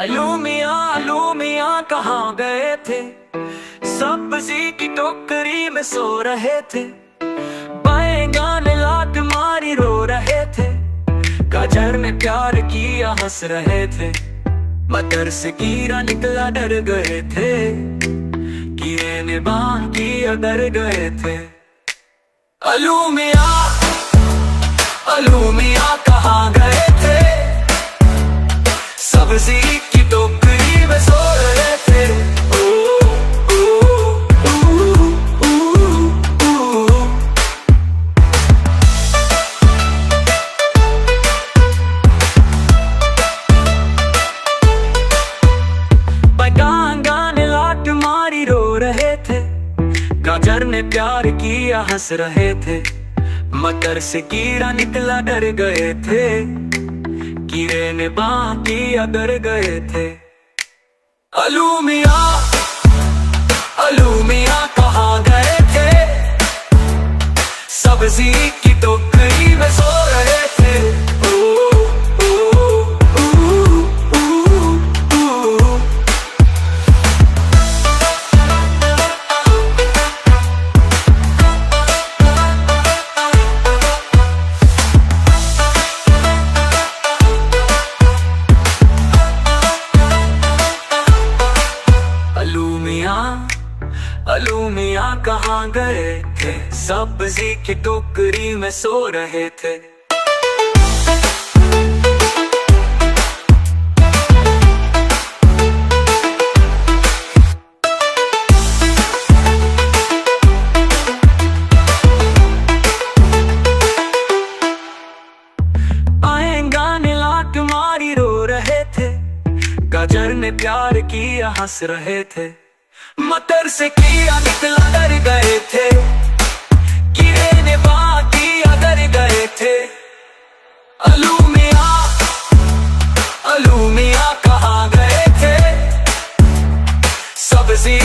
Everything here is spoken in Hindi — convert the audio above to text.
अलू मियाँ कहाँ गए थे? सब्जी की टोकरी में सो रहे थे। बैंगन लात मारी रो रहे थे। गाजर ने प्यार किया हंस रहे थे। मटर से कीड़ा निकला डर गए थे। कीड़े ने बांध किया डर गए थे। अलू मियाँ कहाँ गए थे? सब्जी की टोकरी में सो रहे थे। बैंगन ने लात मारी रो रहे थे। गाजर ने प्यार किया हंस रहे थे। मटर से कीड़ा निकला डर गए थे। कीड़े ने बांध किया डर गए थे। अलू मियाँ कहाँ गए थे? सब्जी की टोकरी में सो रहे थे। अलू मियाँ कहाँ गए थे? सब्जी की टोकरी में सो रहे थे। बैंगन ने लात मारी रो रहे थे। गाजर ने प्यार किया हंस रहे थे। मटर से कीड़ा निकला डर गए थे। कीड़े ने बांध किया डर गए थे। अलू मियाँ कहाँ गए थे? सब्जी